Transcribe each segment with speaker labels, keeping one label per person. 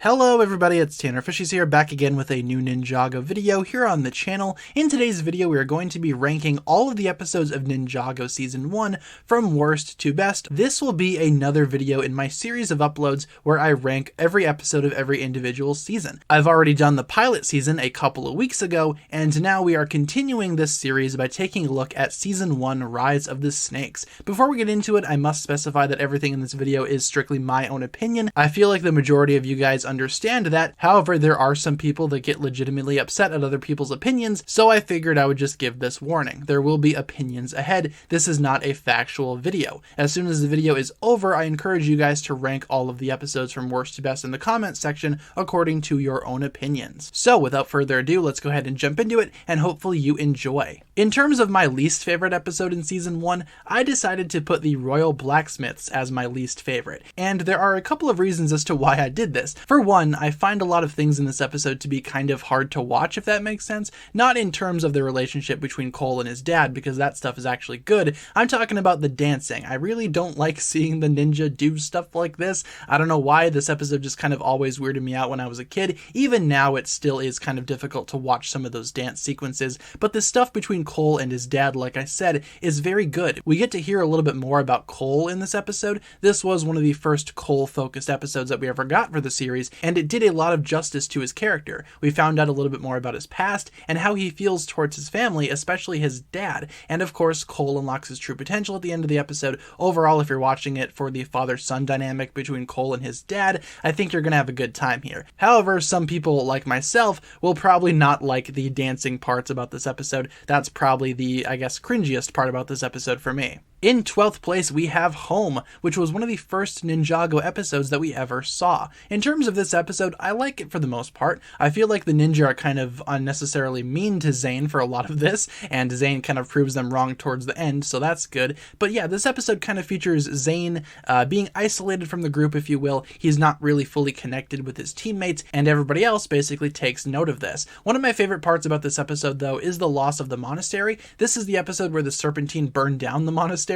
Speaker 1: Hello everybody, it's TannerFishies here, back again with a new Ninjago video here on the channel. In today's video, we are going to be ranking all of the episodes of Ninjago Season 1 from worst to best. This will be another video in my series of uploads where I rank every episode of every individual season. I've already done the pilot season a couple of weeks ago, and now we are continuing this series by taking a look at Season 1 Rise of the Snakes. Before we get into it, I must specify that everything in this video is strictly my own opinion. I feel like the majority of you guys understand that. However, there are some people that get legitimately upset at other people's opinions, so I figured I would just give this warning. There will be opinions ahead. This is not a factual video. As soon as the video is over, I encourage you guys to rank all of the episodes from worst to best in the comments section according to your own opinions. So without further ado, let's go ahead and jump into it, and hopefully you enjoy. In terms of my least favorite episode in Season 1, I decided to put the Royal Blacksmiths as my least favorite, and there are a couple of reasons as to why I did this. For one, I find a lot of things in this episode to be kind of hard to watch, if that makes sense. Not in terms of the relationship between Cole and his dad, because that stuff is actually good. I'm talking about the dancing. I really don't like seeing the ninja do stuff like this. I don't know why. This episode just kind of always weirded me out when I was a kid. Even now, it still is kind of difficult to watch some of those dance sequences, but the stuff between Cole and his dad, like I said, is very good. We get to hear a little bit more about Cole in this episode. This was one of the first Cole-focused episodes that we ever got for the series, and it did a lot of justice to his character. We found out a little bit more about his past and how he feels towards his family, especially his dad. And of course, Cole unlocks his true potential at the end of the episode. Overall, if you're watching it for the father-son dynamic between Cole and his dad, I think you're gonna have a good time here. However, some people like myself will probably not like the dancing parts about this episode. That's probably the, I guess, cringiest part about this episode for me. In 12th place, we have Home, which was one of the first Ninjago episodes that we ever saw. In terms of this episode, I like it for the most part. I feel like the ninja are kind of unnecessarily mean to Zane for a lot of this, and Zane kind of proves them wrong towards the end, so that's good. But yeah, this episode kind of features Zane being isolated from the group, if you will. He's not really fully connected with his teammates, and everybody else basically takes note of this. One of my favorite parts about this episode, though, is the loss of the monastery. This is the episode where the Serpentine burned down the monastery,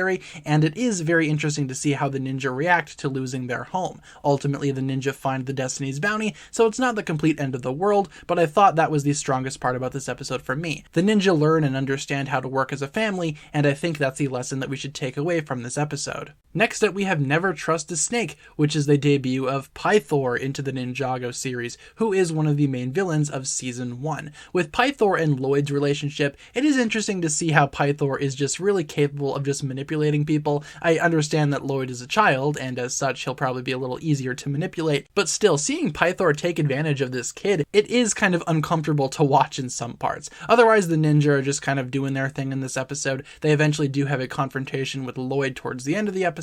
Speaker 1: and it is very interesting to see how the ninja react to losing their home. Ultimately, the ninja find the Destiny's Bounty, so it's not the complete end of the world, but I thought that was the strongest part about this episode for me. The ninja learn and understand how to work as a family, and I think that's the lesson that we should take away from this episode. Next up, we have Never Trust a Snake, which is the debut of Pythor into the Ninjago series, who is one of the main villains of Season 1. With Pythor and Lloyd's relationship, it is interesting to see how Pythor is just really capable of just manipulating people. I understand that Lloyd is a child, and as such, he'll probably be a little easier to manipulate, but still, seeing Pythor take advantage of this kid, it is kind of uncomfortable to watch in some parts. Otherwise, the ninja are just kind of doing their thing in this episode. They eventually do have a confrontation with Lloyd towards the end of the episode,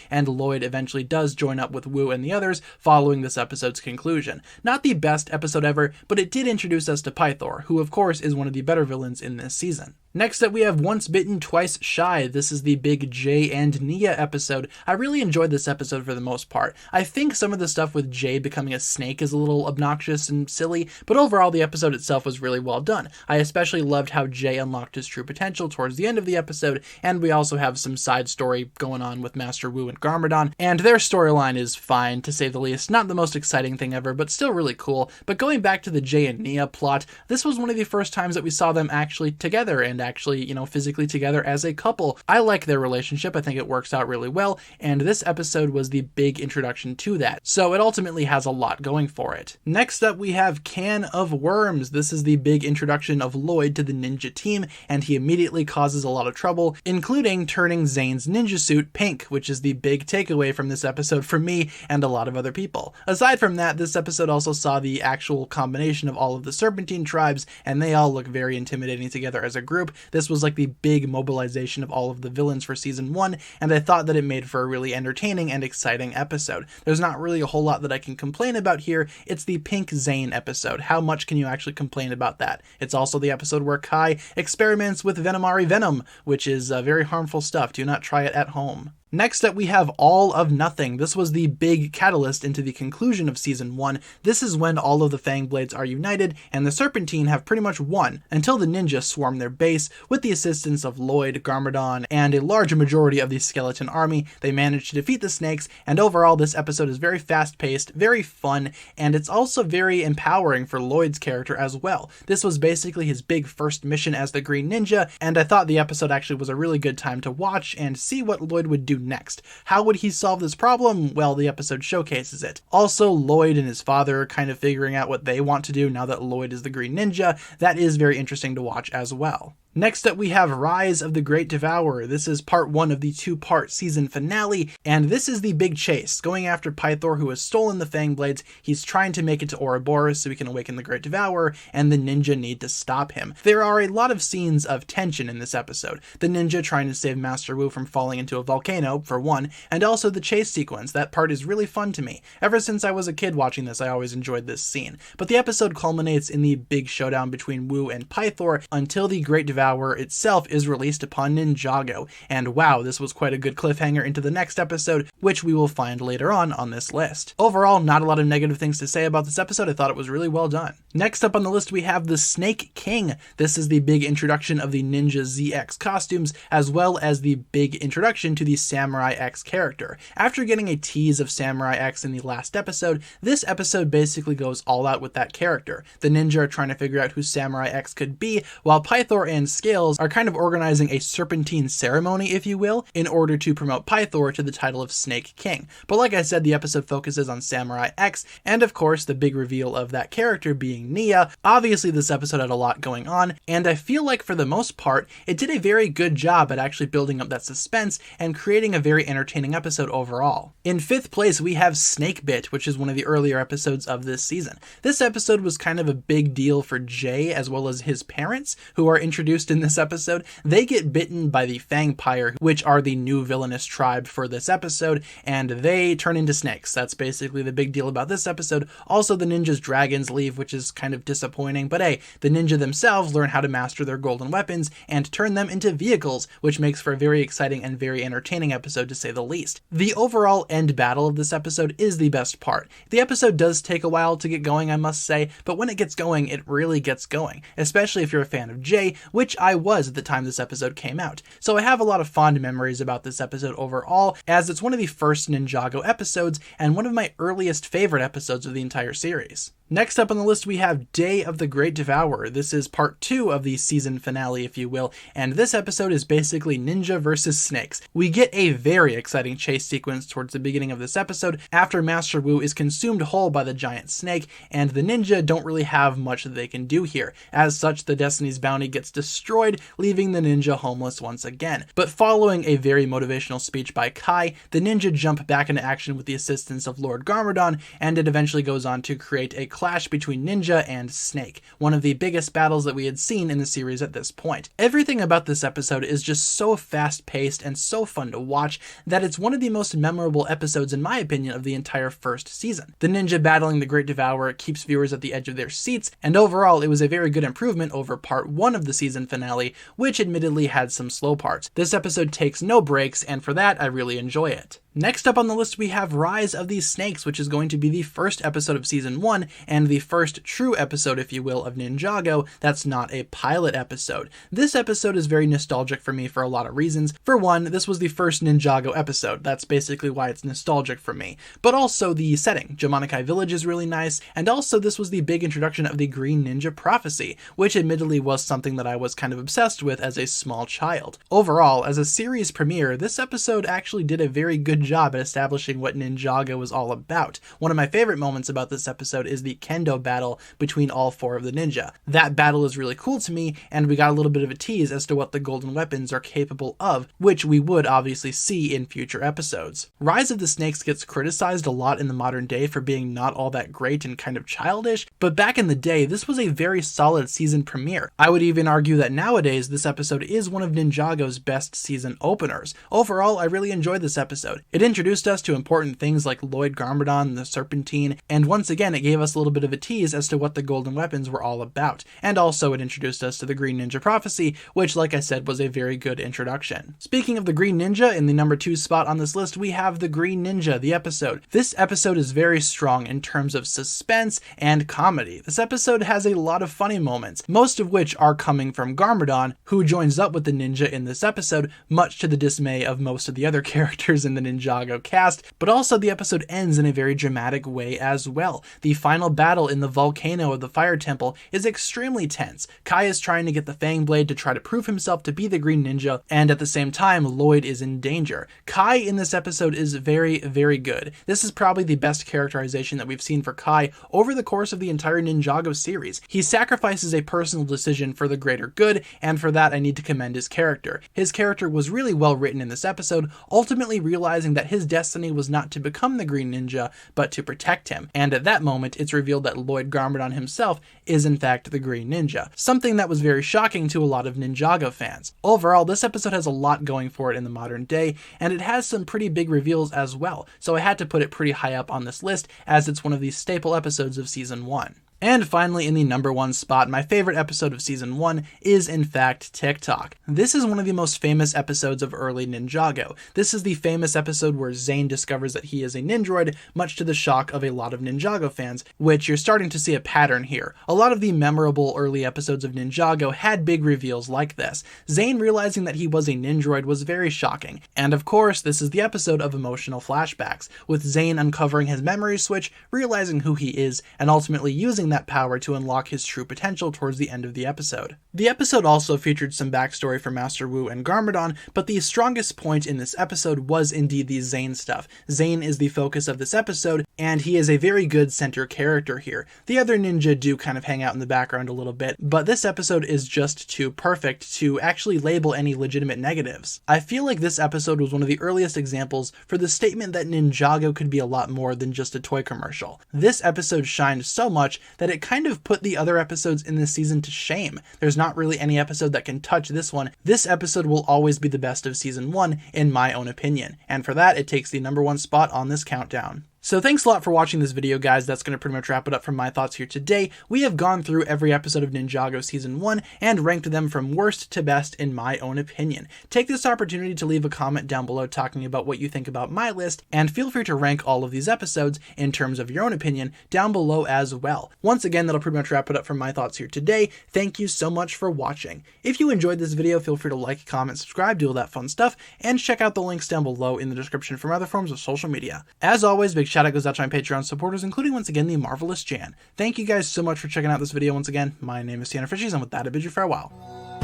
Speaker 1: and Lloyd eventually does join up with Wu and the others following this episode's conclusion. Not the best episode ever, but it did introduce us to Pythor, who of course is one of the better villains in this season. Next up, we have Once Bitten, Twice Shy. This is the big Jay and Nia episode. I really enjoyed this episode for the most part. I think some of the stuff with Jay becoming a snake is a little obnoxious and silly, but overall the episode itself was really well done. I especially loved how Jay unlocked his true potential towards the end of the episode, and we also have some side story going on with Master Wu and Garmadon, and their storyline is fine, to say the least. Not the most exciting thing ever, but still really cool. But going back to the Jay and Nia plot, this was one of the first times that we saw them actually together, and actually, you know, physically together as a couple. I like their relationship. I think it works out really well, and this episode was the big introduction to that. So it ultimately has a lot going for it. Next up, we have Can of Worms. This is the big introduction of Lloyd to the ninja team, and he immediately causes a lot of trouble, including turning Zane's ninja suit pink, which is the big takeaway from this episode for me and a lot of other people. Aside from that, this episode also saw the actual combination of all of the Serpentine tribes, and they all look very intimidating together as a group. This was like the big mobilization of all of the villains for Season 1, and I thought that it made for a really entertaining and exciting episode. There's not really a whole lot that I can complain about here. It's the Pink Zane episode. How much can you actually complain about that? It's also the episode where Kai experiments with Venomari Venom, which is very harmful stuff. Do not try it at home. Next up, we have All of Nothing. This was the big catalyst into the conclusion of Season 1. This is when all of the Fang Blades are united, and the Serpentine have pretty much won, until the ninja swarm their base. With the assistance of Lloyd, Garmadon, and a large majority of the skeleton army, they manage to defeat the snakes, and overall this episode is very fast-paced, very fun, and it's also very empowering for Lloyd's character as well. This was basically his big first mission as the Green Ninja, and I thought the episode actually was a really good time to watch and see what Lloyd would do next. How would he solve this problem? Well, the episode showcases it. Also, Lloyd and his father are kind of figuring out what they want to do now that Lloyd is the Green Ninja. That is very interesting to watch as well. Next up, we have Rise of the Great Devourer. This is part 1 of the 2-part season finale, and this is the big chase, going after Pythor, who has stolen the Fang Blades. He's trying to make it to Ouroboros so he can awaken the Great Devourer, and the ninja need to stop him. There are a lot of scenes of tension in this episode. The ninja trying to save Master Wu from falling into a volcano, for one, and also the chase sequence. That part is really fun to me. Ever since I was a kid watching this, I always enjoyed this scene. But the episode culminates in the big showdown between Wu and Pythor until the Great Devourer itself is released upon Ninjago, and wow, this was quite a good cliffhanger into the next episode, which we will find later on this list. Overall, not a lot of negative things to say about this episode. I thought it was really well done. Next up on the list, we have the Snake King. This is the big introduction of the Ninja ZX costumes, as well as the big introduction to the Samurai X character. After getting a tease of Samurai X in the last episode, this episode basically goes all out with that character. The ninja are trying to figure out who Samurai X could be, while Pythor and Scales are kind of organizing a serpentine ceremony, if you will, in order to promote Pythor to the title of Snake King. But like I said, the episode focuses on Samurai X, and of course the big reveal of that character being Nia. Obviously this episode had a lot going on, and I feel like for the most part, it did a very good job at actually building up that suspense and creating a very entertaining episode overall. In 5th place, we have Snakebit, which is one of the earlier episodes of this season. This episode was kind of a big deal for Jay as well as his parents, who are introduced in this episode. They get bitten by the Fangpire, which are the new villainous tribe for this episode, and they turn into snakes. That's basically the big deal about this episode. Also, the ninja's dragons leave, which is kind of disappointing, but hey, the ninja themselves learn how to master their golden weapons and turn them into vehicles, which makes for a very exciting and very entertaining episode to say the least. The overall end battle of this episode is the best part. The episode does take a while to get going, I must say, but when it gets going, it really gets going, especially if you're a fan of Jay, which I was at the time this episode came out. So I have a lot of fond memories about this episode overall, as it's one of the first Ninjago episodes and one of my earliest favorite episodes of the entire series. Next up on the list, we have Day of the Great Devourer. This is part 2 of the season finale, if you will, and this episode is basically ninja versus snakes. We get a very exciting chase sequence towards the beginning of this episode after Master Wu is consumed whole by the giant snake, and the ninja don't really have much that they can do here. As such, the Destiny's Bounty gets destroyed, leaving the ninja homeless once again. But following a very motivational speech by Kai, the ninja jump back into action with the assistance of Lord Garmadon, and it eventually goes on to create a clash between Ninja and Snake, one of the biggest battles that we had seen in the series at this point. Everything about this episode is just so fast-paced and so fun to watch that it's one of the most memorable episodes, in my opinion, of the entire first season. The ninja battling the Great Devourer keeps viewers at the edge of their seats, and overall it was a very good improvement over part 1 of the season finale, which admittedly had some slow parts. This episode takes no breaks, and for that I really enjoy it. Next up on the list, we have Rise of the Snakes, which is going to be the first episode of season 1 and the first true episode, if you will, of Ninjago that's not a pilot episode. This episode is very nostalgic for me for a lot of reasons. For one, this was the first Ninjago episode. That's basically why it's nostalgic for me. But also the setting. Jamanakai Village is really nice, and also this was the big introduction of the Green Ninja Prophecy, which admittedly was something that I was kind of obsessed with as a small child. Overall, as a series premiere, this episode actually did a very good job at establishing what Ninjago was all about. One of my favorite moments about this episode is the kendo battle between all 4 of the ninja. That battle is really cool to me, and we got a little bit of a tease as to what the golden weapons are capable of, which we would obviously see in future episodes. Rise of the Snakes gets criticized a lot in the modern day for being not all that great and kind of childish, but back in the day, this was a very solid season premiere. I would even argue that nowadays, this episode is one of Ninjago's best season openers. Overall, I really enjoyed this episode. It introduced us to important things like Lloyd Garmadon, the Serpentine, and once again it gave us a little bit of a tease as to what the golden weapons were all about. And also it introduced us to the Green Ninja Prophecy, which, like I said, was a very good introduction. Speaking of the Green Ninja, in the number 2 spot on this list we have the Green Ninja, the episode. This episode is very strong in terms of suspense and comedy. This episode has a lot of funny moments, most of which are coming from Garmadon, who joins up with the ninja in this episode, much to the dismay of most of the other characters in the Ninjago cast. But also the episode ends in a very dramatic way as well. The final battle in the volcano of the Fire Temple is extremely tense. Kai is trying to get the Fang Blade to try to prove himself to be the Green Ninja, and at the same time Lloyd is in danger. Kai in this episode is very, very good. This is probably the best characterization that we've seen for Kai over the course of the entire Ninjago series. He sacrifices a personal decision for the greater good, and for that I need to commend his character. His character was really well written in this episode, ultimately realizing that his destiny was not to become the Green Ninja, but to protect him. And at that moment, it's revealed that Lloyd Garmadon himself is in fact the Green Ninja, something that was very shocking to a lot of Ninjago fans. Overall, this episode has a lot going for it in the modern day, and it has some pretty big reveals as well, so I had to put it pretty high up on this list as it's one of the staple episodes of Season 1. And finally, in the number 1 spot, my favorite episode of Season 1 is in fact Tock. This is one of the most famous episodes of early Ninjago. This is the famous episode where Zane discovers that he is a Ninjroid, much to the shock of a lot of Ninjago fans, which you're starting to see a pattern here. A lot of the memorable early episodes of Ninjago had big reveals like this. Zane realizing that he was a Ninjroid was very shocking. And of course, this is the episode of emotional flashbacks, with Zane uncovering his memory switch, realizing who he is, and ultimately using that power to unlock his true potential towards the end of the episode. The episode also featured some backstory for Master Wu and Garmadon, but the strongest point in this episode was indeed the Zane stuff. Zane is the focus of this episode, and he is a very good center character here. The other ninja do kind of hang out in the background a little bit, but this episode is just too perfect to actually label any legitimate negatives. I feel like this episode was one of the earliest examples for the statement that Ninjago could be a lot more than just a toy commercial. This episode shined so much that it kind of put the other episodes in this season to shame. There's not really any episode that can touch this one. This episode will always be the best of Season 1 in my own opinion, and for that it takes the number 1 spot on this countdown. So thanks a lot for watching this video, guys. That's going to pretty much wrap it up from my thoughts here today. We have gone through every episode of Ninjago Season 1 and ranked them from worst to best in my own opinion. Take this opportunity to leave a comment down below talking about what you think about my list, and feel free to rank all of these episodes in terms of your own opinion down below as well. Once again, that'll pretty much wrap it up from my thoughts here today. Thank you so much for watching. If you enjoyed this video, feel free to like, comment, subscribe, do all that fun stuff, and check out the links down below in the description for other forms of social media. As always, big shout out goes out to my Patreon supporters, including once again the marvelous Jan. Thank you guys so much for checking out this video once again. My name is TannerFishies, and with that I bid you farewell.